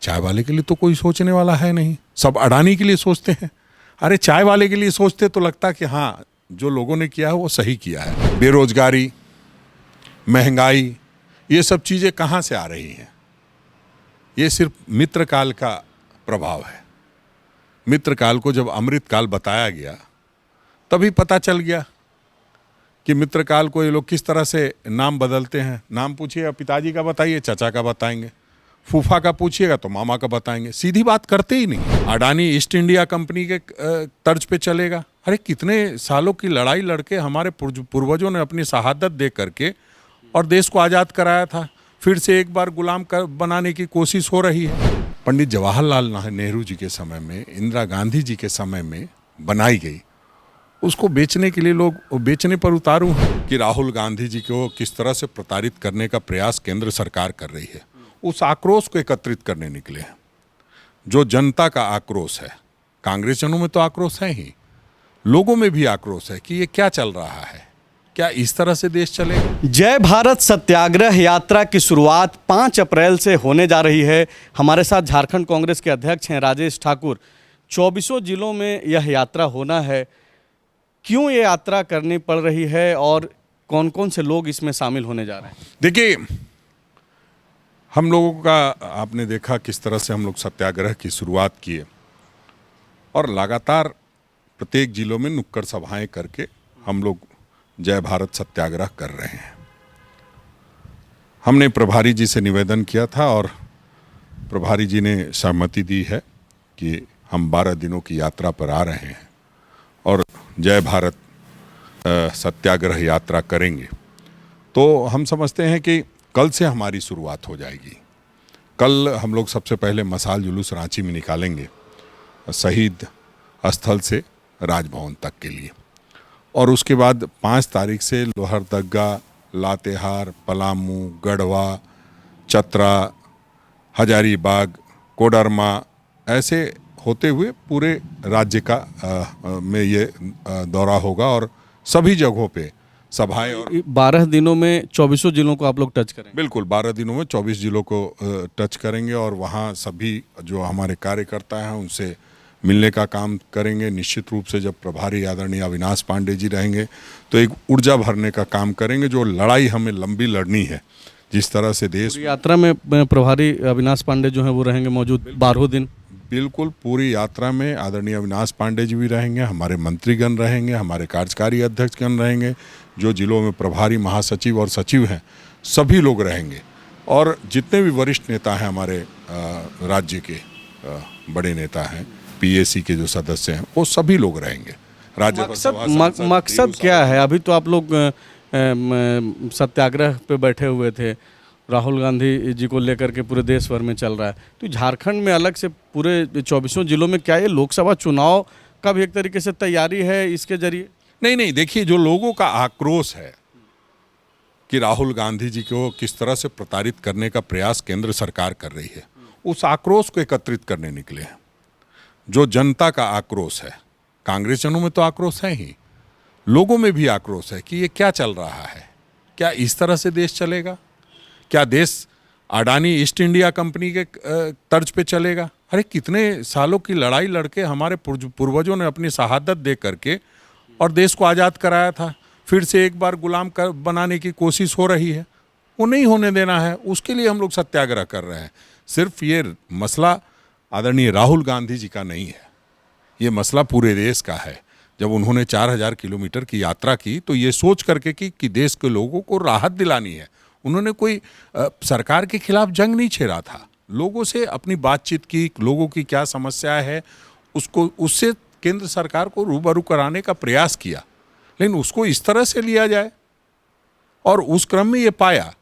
चाय वाले के लिए तो कोई सोचने वाला है नहीं, सब अडानी के लिए सोचते हैं। अरे चाय वाले के लिए सोचते तो लगता कि हाँ, जो लोगों ने किया है वो सही किया है। बेरोजगारी, महंगाई, ये सब चीज़ें कहाँ से आ रही हैं? ये सिर्फ मित्रकाल का प्रभाव है। मित्रकाल को जब अमृतकाल बताया गया तभी पता चल गया कि मित्रकाल को ये लोग किस तरह से नाम बदलते हैं। नाम पूछिएगा पिताजी का बताइए, चाचा का बताएंगे, फूफा का पूछिएगा तो मामा का बताएंगे, सीधी बात करते ही नहीं। अडानी ईस्ट इंडिया कंपनी के तर्ज पे चलेगा। अरे कितने सालों की लड़ाई लड़के हमारे पूर्वजों ने अपनी शहादत दे करके और देश को आज़ाद कराया था, फिर से एक बार गुलाम बनाने की कोशिश हो रही है। पंडित जवाहरलाल नेहरू जी के समय में, इंदिरा गांधी जी के समय में बनाई गई, उसको बेचने के लिए लोग बेचने पर उतारू हैं कि राहुल गांधी जी को किस तरह से प्रताड़ित करने का प्रयास केंद्र सरकार कर रही है। उस आक्रोश को एकत्रित करने निकले हैं, जो जनता का आक्रोश है। कांग्रेसजनों में तो आक्रोश है ही, लोगों में भी आक्रोश है कि ये क्या चल रहा है, क्या इस तरह से देश चलेगा? जय भारत सत्याग्रह यात्रा की शुरुआत 5 अप्रैल से होने जा रही है। हमारे साथ झारखंड कांग्रेस के अध्यक्ष हैं राजेश ठाकुर। 24 जिलों में यह यात्रा होना है। क्यों ये यात्रा करनी पड़ रही है और कौन कौन से लोग इसमें शामिल होने जा रहे हैं? देखिए, हम लोगों का आपने देखा किस तरह से हम लोग सत्याग्रह की शुरुआत किए और लगातार प्रत्येक जिलों में नुक्कड़ सभाएं करके हम लोग जय भारत सत्याग्रह कर रहे हैं। हमने प्रभारी जी से निवेदन किया था और प्रभारी जी ने सहमति दी है कि हम 12 दिनों की यात्रा पर आ रहे हैं और जय भारत सत्याग्रह यात्रा करेंगे। तो हम समझते हैं कि कल से हमारी शुरुआत हो जाएगी। कल हम लोग सबसे पहले मशाल जुलूस रांची में निकालेंगे, शहीद स्थल से राजभवन तक के लिए, और उसके बाद 5 तारीख से लोहरदगा, लातेहार, पलामू, गढ़वा, चतरा, हजारीबाग, कोडरमा, ऐसे होते हुए पूरे राज्य का में ये दौरा होगा और सभी जगहों पे सभाएं। और 12 दिनों में 24 जिलों को आप लोग टच करेंगे? बिल्कुल, 12 दिनों में 24 जिलों को टच करेंगे और वहाँ सभी जो हमारे कार्यकर्ता हैं उनसे मिलने का काम करेंगे। निश्चित रूप से जब प्रभारी आदरणीय अविनाश पांडे जी रहेंगे तो एक ऊर्जा भरने का काम करेंगे। जो लड़ाई हमें लंबी लड़नी है, जिस तरह से देश यात्रा में प्रभारी अविनाश पांडे जो हैं वो रहेंगे मौजूद 12 दिन। बिल्कुल, पूरी यात्रा में आदरणीय अविनाश पांडे जी भी रहेंगे, हमारे मंत्रीगण रहेंगे, हमारे कार्यकारी अध्यक्षगण रहेंगे, जो जिलों में प्रभारी महासचिव और सचिव हैं सभी लोग रहेंगे, और जितने भी वरिष्ठ नेता हैं हमारे राज्य के बड़े नेता हैं, पीएसी के जो सदस्य हैं, वो सभी लोग रहेंगे। मकसद क्या है? अभी तो आप लोग सत्याग्रह पे बैठे हुए थे, राहुल गांधी जी को लेकर के पूरे देश भर में चल रहा है, तो झारखंड में अलग से पूरे 24 जिलों में क्या ये लोकसभा चुनाव का भी एक तरीके से तैयारी है इसके जरिए? नहीं, देखिए, जो लोगों का आक्रोश है कि राहुल गांधी जी को किस तरह से प्रताड़ित करने का प्रयास केंद्र सरकार कर रही है, उस आक्रोश को एकत्रित करने निकले हैं। जो जनता का आक्रोश है, कांग्रेसजनों में तो आक्रोश है ही, लोगों में भी आक्रोश है कि ये क्या चल रहा है, क्या इस तरह से देश चलेगा? क्या देश अडानी ईस्ट इंडिया कंपनी के तर्ज पे चलेगा? अरे कितने सालों की लड़ाई लड़के हमारे पूर्वजों ने अपनी शहादत दे करके और देश को आज़ाद कराया था, फिर से एक बार गुलाम बनाने की कोशिश हो रही है। वो नहीं होने देना है, उसके लिए हम लोग सत्याग्रह कर रहे हैं। सिर्फ ये मसला आदरणीय राहुल गांधी जी का नहीं है, ये मसला पूरे देश का है। जब उन्होंने 4000 किलोमीटर की यात्रा की तो ये सोच करके कि देश के लोगों को राहत दिलानी है। उन्होंने कोई सरकार के खिलाफ जंग नहीं छेड़ा था, लोगों से अपनी बातचीत की, लोगों की क्या समस्या है उससे केंद्र सरकार को रूबरू कराने का प्रयास किया, लेकिन उसको इस तरह से लिया जाए। और उस क्रम में ये पाया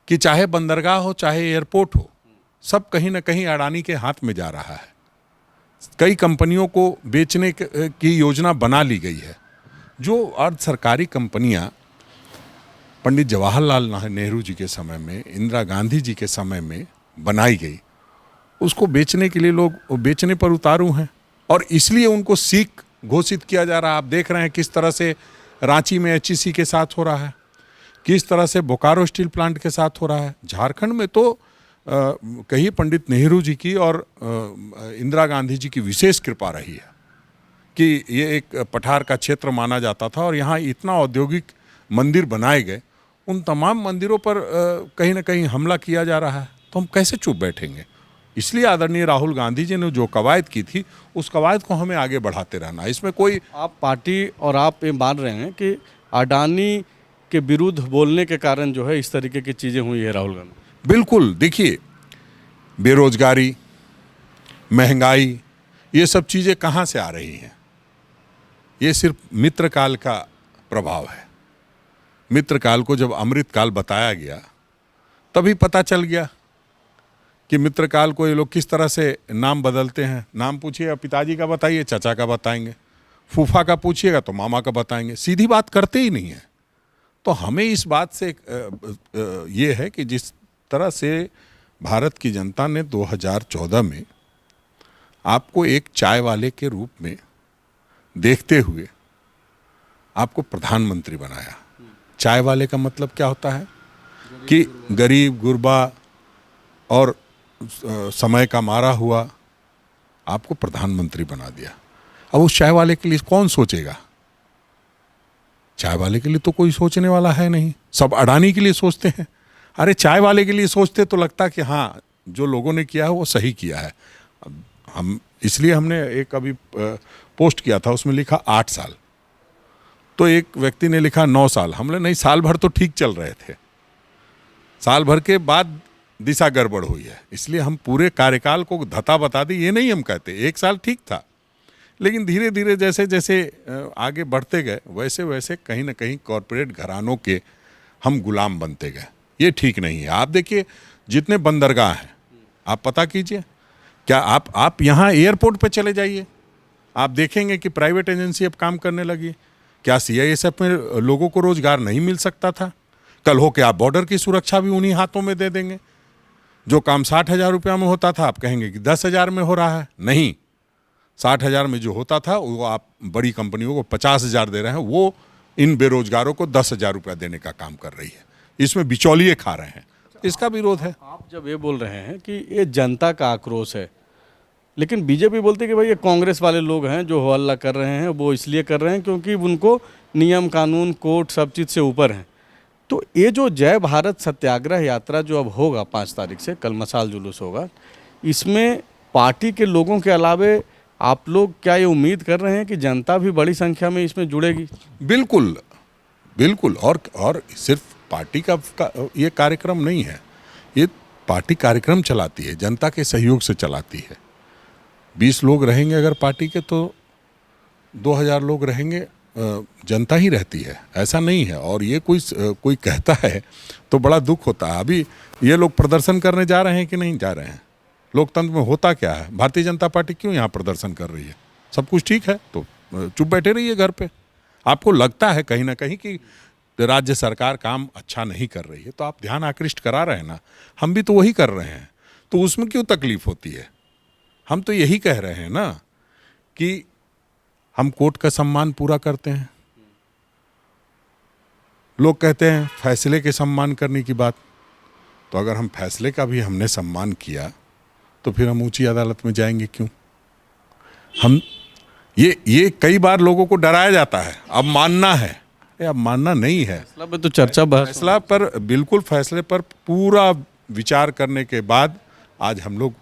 कि चाहे बंदरगाह हो, चाहे एयरपोर्ट हो, सब कहीं ना कहीं अडानी के हाथ में जा रहा है। कई कंपनियों को बेचने की योजना बना ली गई है। जो अर्ध सरकारी कंपनियां पंडित जवाहरलाल नेहरू जी के समय में, इंदिरा गांधी जी के समय में बनाई गई, उसको बेचने के लिए लोग बेचने पर उतारू हैं और इसलिए उनको सीक घोषित किया जा रहा है। आप देख रहे हैं किस तरह से रांची में एचईसी के साथ हो रहा है, किस तरह से बोकारो स्टील प्लांट के साथ हो रहा है। झारखंड में तो कहिए पंडित नेहरू जी की और इंदिरा गांधी जी की विशेष कृपा रही है कि ये एक पठार का क्षेत्र माना जाता था और यहाँ इतना औद्योगिक मंदिर बनाए गए। उन तमाम मंदिरों पर कहीं ना कहीं हमला किया जा रहा है, तो हम कैसे चुप बैठेंगे। इसलिए आदरणीय राहुल गांधी जी ने जो कवायद की थी, उस कवायद को हमें आगे बढ़ाते रहना। इसमें कोई आप पार्टी और आप ये मान रहे हैं कि अडानी के विरुद्ध बोलने के कारण जो है इस तरीके की चीज़ें हुई है राहुल गांधी। बिल्कुल, देखिए बेरोजगारी, महंगाई, ये सब चीज़ें कहाँ से आ रही हैं। ये सिर्फ मित्रकाल का प्रभाव है। मित्रकाल को जब अमृतकाल बताया गया तभी पता चल गया कि मित्रकाल को ये लोग किस तरह से नाम बदलते हैं। नाम पूछिएगा पिताजी का बताइए, चाचा का बताएंगे, फूफा का पूछिएगा तो मामा का बताएंगे, सीधी बात करते ही नहीं है। तो हमें इस बात से ये है कि जिस तरह से भारत की जनता ने 2014 में आपको एक चाय वाले के रूप में देखते हुए आपको प्रधानमंत्री बनाया। चाय वाले का मतलब क्या होता है कि गरीब गुरबा और समय का मारा हुआ आपको प्रधानमंत्री बना दिया। अब उस चाय वाले के लिए कौन सोचेगा। चाय वाले के लिए तो कोई सोचने वाला है नहीं, सब अडानी के लिए सोचते हैं। अरे चाय वाले के लिए सोचते तो लगता कि हाँ, जो लोगों ने किया है वो सही किया है। हम इसलिए हमने एक अभी पोस्ट किया था, उसमें लिखा 8 साल, तो एक व्यक्ति ने लिखा 9 साल। हमने नहीं, साल भर तो ठीक चल रहे थे, साल भर के बाद दिशा गड़बड़ हुई है। इसलिए हम पूरे कार्यकाल को धता बता दी, ये नहीं हम कहते। 1 साल ठीक था, लेकिन धीरे धीरे जैसे जैसे आगे बढ़ते गए वैसे वैसे कहीं ना कहीं कॉरपोरेट घरानों के हम गुलाम बनते गए। ये ठीक नहीं है। आप देखिए जितने बंदरगाह हैं, आप पता कीजिए, क्या आप यहाँ एयरपोर्ट पे चले जाइए, आप देखेंगे कि प्राइवेट एजेंसी अब काम करने लगी। क्या CISF में लोगों को रोजगार नहीं मिल सकता था? कल हो के आप बॉर्डर की सुरक्षा भी उन्हीं हाथों में दे देंगे। जो काम 60,000 रुपया में होता था, आप कहेंगे कि 10,000 में हो रहा है। नहीं, 60,000 में जो होता था वो आप बड़ी कंपनियों को 50,000 दे रहे हैं, वो इन बेरोजगारों को 10,000 रुपया देने का काम कर रही है। इसमें बिचौलिए खा रहे हैं, इसका विरोध है। आप जब ये बोल रहे हैं कि ये जनता का आक्रोश है, लेकिन बीजेपी बोलती है कि भाई ये कांग्रेस वाले लोग हैं जो हल्ला कर रहे हैं, वो इसलिए कर रहे हैं क्योंकि उनको नियम कानून कोर्ट सब चीज़ से ऊपर हैं। तो ये जो जय भारत सत्याग्रह यात्रा जो अब होगा 5 तारीख से, कल मशाल जुलूस होगा, इसमें पार्टी के लोगों के अलावे आप लोग क्या ये उम्मीद कर रहे हैं कि जनता भी बड़ी संख्या में इसमें जुड़ेगी? बिल्कुल बिल्कुल। और सिर्फ पार्टी का ये कार्यक्रम नहीं है, ये पार्टी कार्यक्रम चलाती है, जनता के सहयोग से चलाती है। 20 लोग रहेंगे अगर पार्टी के, तो 2000 लोग रहेंगे, जनता ही रहती है, ऐसा नहीं है। और ये कोई कहता है तो बड़ा दुख होता है। अभी ये लोग प्रदर्शन करने जा रहे हैं कि नहीं जा रहे हैं? लोकतंत्र में होता क्या है? भारतीय जनता पार्टी क्यों यहाँ प्रदर्शन कर रही है? सब कुछ ठीक है तो चुप बैठे रहिए घर पे। आपको लगता है कहीं ना कहीं कि राज्य सरकार काम अच्छा नहीं कर रही है, तो आप ध्यान आकृष्ट करा रहे हैं ना, हम भी तो वही कर रहे हैं, तो उसमें क्यों तकलीफ होती है? हम तो यही कह रहे हैं ना कि हम कोर्ट का सम्मान पूरा करते हैं। लोग कहते हैं फैसले के सम्मान करने की बात, तो अगर हम फैसले का भी हमने सम्मान किया तो फिर हम ऊंची अदालत में जाएंगे क्यों? हम ये कई बार लोगों को डराया जाता है, अब मानना है। अब मानना नहीं है। फैसला पे तो चर्चा बहस, फैसला पर बिल्कुल, फैसले पर पूरा विचार करने के बाद आज हम लोग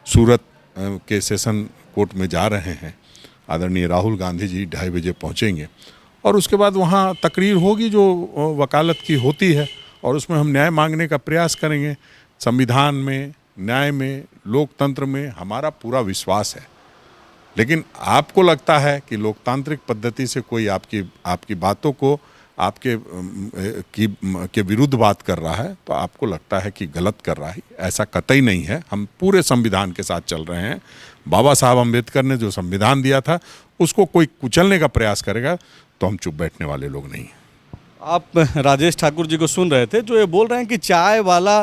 सूरत के सेशन कोर्ट में जा रहे हैं। आदरणीय राहुल गांधी जी 2:30 बजे पहुंचेंगे और उसके बाद वहां तकरीर होगी जो वकालत की होती है, और उसमें हम न्याय मांगने का प्रयास करेंगे। संविधान में, न्याय में, लोकतंत्र में हमारा पूरा विश्वास है। लेकिन आपको लगता है कि लोकतांत्रिक पद्धति से कोई आपकी बातों को के विरुद्ध बात कर रहा है, तो आपको लगता है कि गलत कर रहा है। ऐसा कतई नहीं है। हम पूरे संविधान के साथ चल रहे हैं। बाबा साहब अम्बेडकर ने जो संविधान दिया था उसको कोई कुचलने का प्रयास करेगा तो हम चुप बैठने वाले लोग नहीं हैं। आप राजेश ठाकुर जी को सुन रहे थे, जो ये बोल रहे हैं कि चाय वाला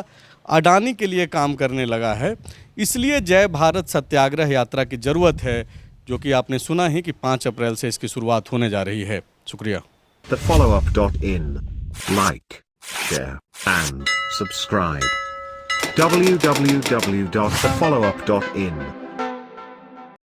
अडानी के लिए काम करने लगा है, इसलिए जय भारत सत्याग्रह यात्रा की ज़रूरत है, जो कि आपने सुना ही कि 5 अप्रैल से इसकी शुरुआत होने जा रही है। शुक्रिया। thefollowup.in. Like, share, and subscribe. www.thefollowup.in